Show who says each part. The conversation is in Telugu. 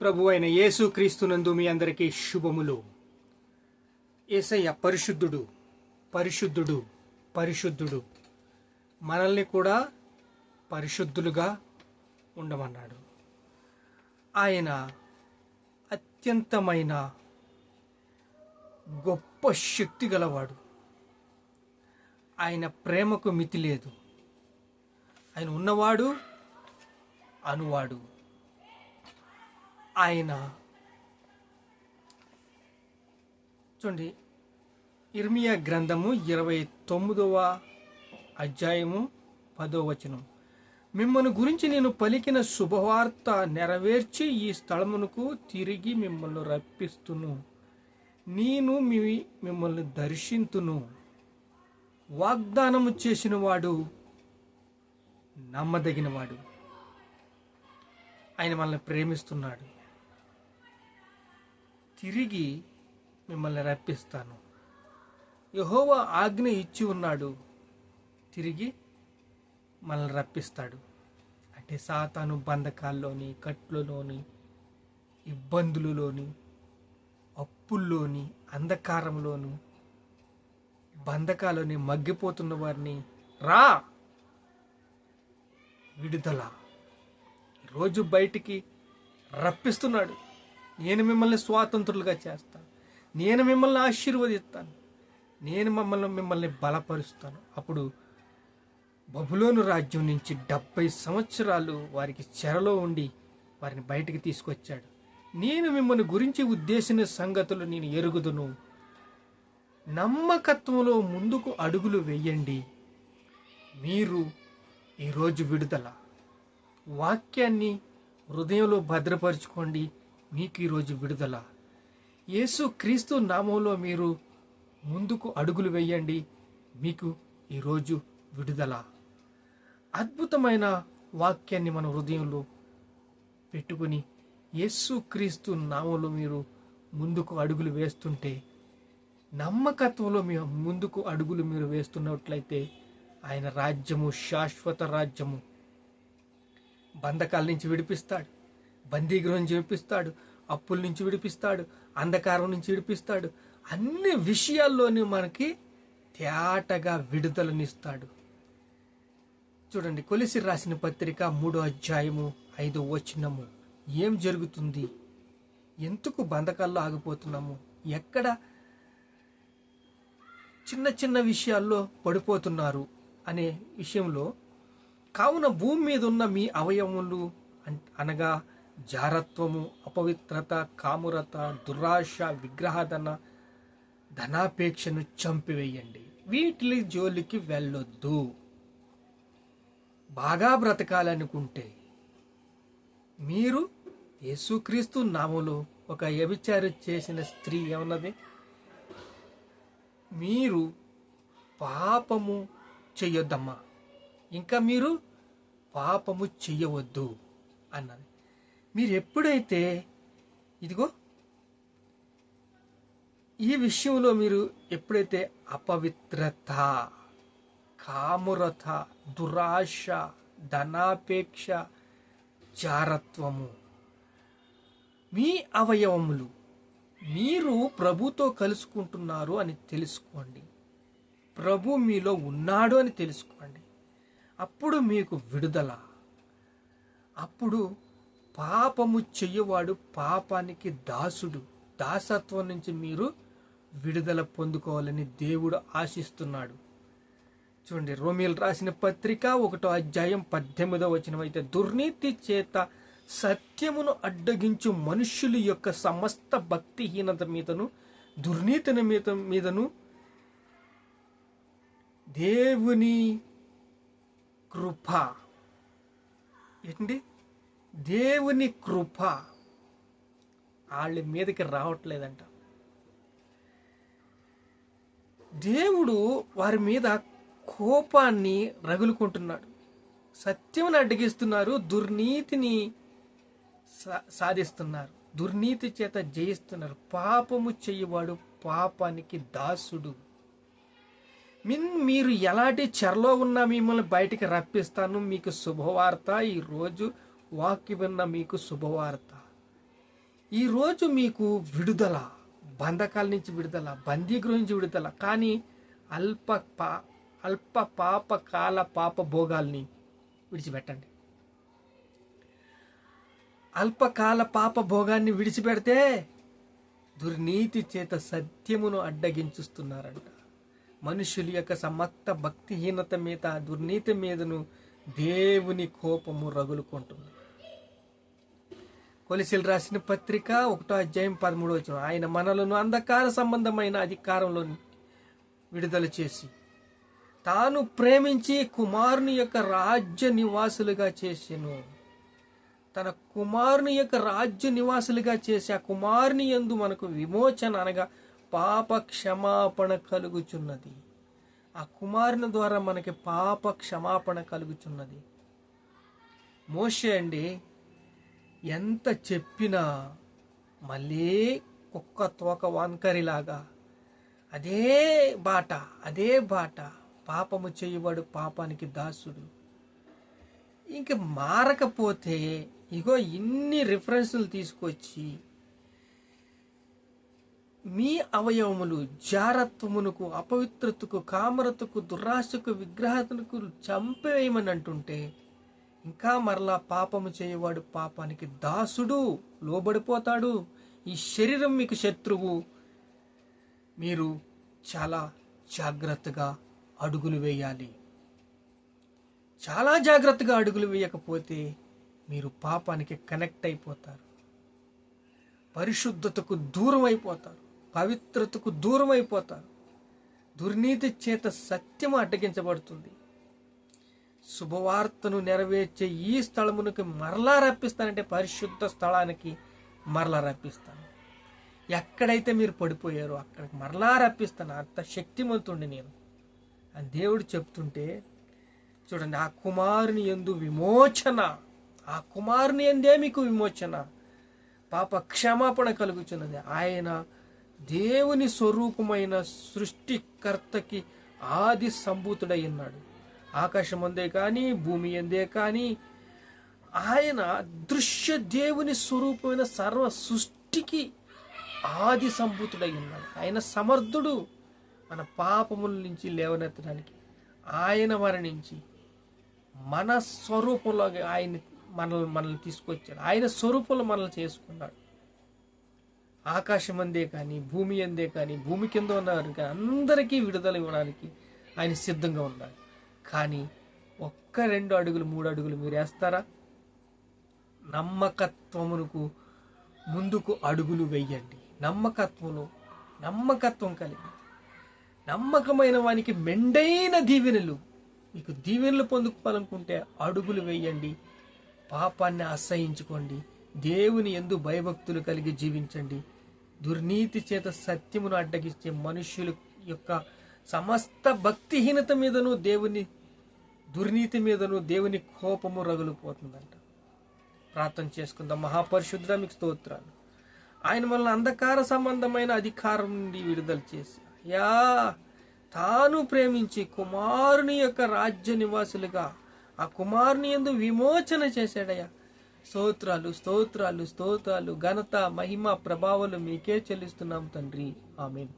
Speaker 1: ప్రభు అయిన యేసు క్రీస్తునందు మీ అందరికీ శుభములు. యేసయ్య పరిశుద్ధుడు, పరిశుద్ధుడు, పరిశుద్ధుడు. మనల్ని కూడా పరిశుద్ధులుగా ఉండమన్నాడు. ఆయన అత్యంతమైన గొప్ప శక్తి గలవాడు. ఆయన ప్రేమకు మితి లేదు. ఆయన ఉన్నవాడు, అనువాడు. ఆయన చూడండి, ఇర్మియా గ్రంథము 29వ అధ్యాయము 10వ వచనం. మిమ్మల్ని గురించి నేను పలికిన శుభవార్త నెరవేర్చి ఈ స్థలమునకు తిరిగి మిమ్మల్ని రప్పిస్తును. నేను మిమ్మల్ని దర్శింతును. వాగ్దానము చేసిన వాడు నమ్మదగినవాడు. ఆయన మనల్ని ప్రేమిస్తున్నాడు. తిరిగి మిమ్మల్ని రప్పిస్తాను. యెహోవా ఆజ్ఞ ఇచ్చి ఉన్నాడు, తిరిగి మనల్ని రప్పిస్తాడు. అంటే సాతాను బంధకాల్లోని, కట్లలోని, ఇబ్బందులలోని, అప్పుల్లోని, అంధకారంలోను, బంధకాలని మగ్గిపోతున్న వారిని రా, విడుదల రోజు బయటికి రప్పిస్తున్నాడు. నేను మిమ్మల్ని స్వాతంత్రులుగా చేస్తాను. నేను మిమ్మల్ని ఆశీర్వదిస్తాను. నేను మిమ్మల్ని బలపరుస్తాను. అప్పుడు బబులోను రాజ్యం నుంచి 70 సంవత్సరాలు వారికి చెరలో ఉండి వారిని బయటికి తీసుకొచ్చాడు. నేను మిమ్మల్ని గురించి ఉద్దేశించిన సంగతులు నేను ఎరుగుదును. నమ్మకత్వంలో ముందుకు అడుగులు వేయండి. మీరు ఈరోజు విడుదల. వాక్యాన్ని హృదయంలో భద్రపరుచుకోండి. మీకు ఈరోజు విడుదల. యేసు క్రీస్తు నామంలో మీరు ముందుకు అడుగులు వేయండి. మీకు ఈరోజు విడుదల. అద్భుతమైన వాక్యాన్ని మన హృదయంలో పెట్టుకుని యేసు క్రీస్తు నామంలో మీరు ముందుకు అడుగులు వేస్తుంటే, నమ్మకత్వంలో మీ ముందుకు అడుగులు మీరు వేస్తున్నట్లయితే ఆయన రాజ్యము శాశ్వత రాజ్యము. బంధకాల నుంచి విడిపిస్తాడు, బందీగృహం నుంచి విడిపిస్తాడు, అప్పుల నుంచి విడిపిస్తాడు, అంధకారం నుంచి విడిపిస్తాడు. అన్ని విషయాల్లోని మనకి తేటగా విడుదలనిస్తాడు. చూడండి, కొలిసి రాసిన పత్రిక 3వ అధ్యాయము 5వ వచనము. ఏం జరుగుతుంది? ఎందుకు బంధకాల్లో ఆగిపోతున్నాము? ఎక్కడ చిన్న చిన్న విషయాల్లో పడిపోతున్నారు అనే విషయంలో, కావున భూమి మీద ఉన్న మీ అవయవములు అనగా జారత్వము, అపవిత్రత, కామురత, దురాశ, విగ్రహాధన, ధనాపేక్షను చంపివేయండి. వీటి జోలికి వెళ్ళొద్దు. బాగా బ్రతకాలనుకుంటే మీరు యేసుక్రీస్తు నామములో ఒక వ్యభిచారం చేసిన స్త్రీ ఏమన్నది? మీరు పాపము చెయ్యొద్దమ్మా, ఇంకా మీరు పాపము చెయ్యవద్దు అన్నది. మీరు ఎప్పుడైతే ఇదిగో ఈ విషయంలో మీరు ఎప్పుడైతే అపవిత్రత, కామురత, దురాశ, ధనాపేక్ష, జారత్వము, మీ అవయవములు మీరు ప్రభుతో కలుసుకుంటున్నారు అని తెలుసుకోండి. ప్రభు మీలో ఉన్నాడు అని తెలుసుకోండి. అప్పుడు మీకు విడుదల. అప్పుడు పాపము చెయ్యవాడు పాపానికి దాసుడు. దాసత్వం నుంచి మీరు విడుదల పొందుకోవాలని దేవుడు ఆశిస్తున్నాడు. చూడండి, రోమీయులు రాసిన పత్రిక 1వ అధ్యాయం 18వ వచనం. అయితే దుర్నీతి చేత సత్యమును అడ్డగించు మనుష్యుల యొక్క సమస్త భక్తిహీనత మీదను, దుర్నీతిని మీదను దేవుని కృప, ఏంటి? దేవుని కృప వాళ్ళ మీదకి రావట్లేదంట. దేవుడు వారి మీద కోపాన్ని రగులుకుంటున్నాడు. సత్యమును అడ్డగిస్తున్నారు, దుర్నీతిని సాధిస్తున్నారు, దుర్నీతి చేత జయిస్తున్నారు. పాపము చెయ్యవాడు పాపానికి దాసుడు. మీరు ఎలాంటి చెరలో ఉన్నా మిమ్మల్ని బయటికి రప్పిస్తాను. మీకు శుభవార్త. ఈరోజు వాక్యం విన్న మీకు శుభవార్త. ఈరోజు మీకు విడుదల, బంధకాల నుంచి విడుదల, బందీగృహం నుంచి విడుదల. కానీ అల్ప పాప కాల పాప భోగాల్ని విడిచిపెట్టండి. అల్పకాల పాప భోగాన్ని విడిచిపెడితే దుర్నీతి చేత సత్యమును అడ్డగించుస్తున్నారంట. మనుషుల యొక్క సమస్త భక్తిహీనత మీద, దుర్నీతి మీదను దేవుని కోపము రగులుకుంటుంది. కొలసీలు రాసిన పత్రిక 1:13 ఆయన మనలను అంధకార సంబంధమైన అధికారంలో విడుదల చేసి తాను ప్రేమించి కుమారుని యొక్క రాజ్య నివాసులుగా చేసెను. తన కుమారుని యొక్క రాజ్య నివాసులుగా చేసి ఆ కుమారుని యందు మనకు విమోచన అనగా పాప క్షమాపణ కలుగుచున్నది. ఆ కుమారుని ద్వారా మనకి పాప క్షమాపణ కలుగుచున్నది. మోషే అండి ఎంత చెప్పినా మళ్ళీ కుక్క తోక వంకరిలాగా అదే బాట పాపము చేయవాడు పాపానికి దాసుడు. ఇంక మారకపోతే ఇగో ఇన్ని రిఫరెన్సులు తీసుకొచ్చి మీ అవయవములు జారత్వమునకు, అపవిత్రతకు, కామరతకు, దురాశకు, విగ్రహమునకు చంపేయమని అంటుంటే ఇంకా మరలా పాపము చేయవాడు పాపానికి దాసుడు, లోబడిపోతాడు. ఈ శరీరం మీకు శత్రువు. మీరు చాలా జాగ్రత్తగా అడుగులు వేయాలి. చాలా జాగ్రత్తగా అడుగులు వేయకపోతే మీరు పాపానికి కనెక్ట్ అయిపోతారు, పరిశుద్ధతకు దూరం అయిపోతారు, పవిత్రతకు దూరం అయిపోతారు. దుర్నీతి చేత సత్యము అడ్డగించబడుతుంది. శుభవార్తను నెరవేర్చే ఈ స్థలమునకు మరలా రప్పిస్తానంటే పరిశుద్ధ స్థలానికి మరలా రప్పిస్తాను. ఎక్కడైతే మీరు పడిపోయారో అక్కడికి మరలా రప్పిస్తాను. అంత శక్తిమంతుడిని నేను అని దేవుడు చెప్తుంటే చూడండి, ఆ కుమారుని యందు విమోచన, ఆ కుమారుని యందే మీకు విమోచన, పాప క్షమాపణ కలుగుచున్నది. ఆయన దేవుని స్వరూపమైన సృష్టికర్తకి ఆది సంభూతుడై ఉన్నాడు. ఆకాశం అందే కానీ భూమి అందే కానీ ఆయన దృశ్య దేవుని స్వరూపమైన సర్వ సృష్టికి ఆది సంభూతుడై ఉన్నాడు. ఆయన సమర్థుడు మన పాపముల నుంచి లేవనెత్తడానికి. ఆయన మరణించి మన స్వరూపంలో ఆయన మనల్ని తీసుకొచ్చాడు. ఆయన స్వరూపంలో మనల్ని చేసుకున్నాడు. ఆకాశం అందే కానీ భూమి అందే కానీ భూమి కింద ఉన్నవారు కానీ అందరికీ విడుదల ఇవ్వడానికి ఆయన సిద్ధంగా ఉన్నాడు. కానీ 1, 2 అడుగులు 3 అడుగులు మీరు వేస్తారా? నమ్మకత్వమునకు ముందుకు అడుగులు వెయ్యండి. నమ్మకత్వం కలిగి నమ్మకమైన వానికి మెండైన దీవెనలు, మీకు దీవెనలు పొందుకోవాలనుకుంటే అడుగులు వేయండి. పాపాన్ని అసహించుకోండి. దేవుని యందు భయభక్తులు కలిగి జీవించండి. దుర్నీతి చేత సత్యమును అడ్డగిచ్చే మనుష్యుల యొక్క సమస్త భక్తిహీనత మీదను దుర్నీతి మీదను దేవుని కోపము రగులుపోతుందంట. ప్రార్థన చేసుకుందాం. మహాపరిశుద్ధుడా మీకు స్తోత్రాలు. ఆయన మనల్ని అంధకార సంబంధమైన అధికారం నుండి విడుదల చేసి తాను ప్రేమించి కుమారుని యొక్క రాజ్య నివాసులుగా ఆ కుమారుని యందు విమోచన చేశాడయ్యా. స్తోత్రాలు, ఘనత, మహిమ, ప్రభావాలు మీకే చెల్లిస్తున్నాం తండ్రి. ఆమేన్.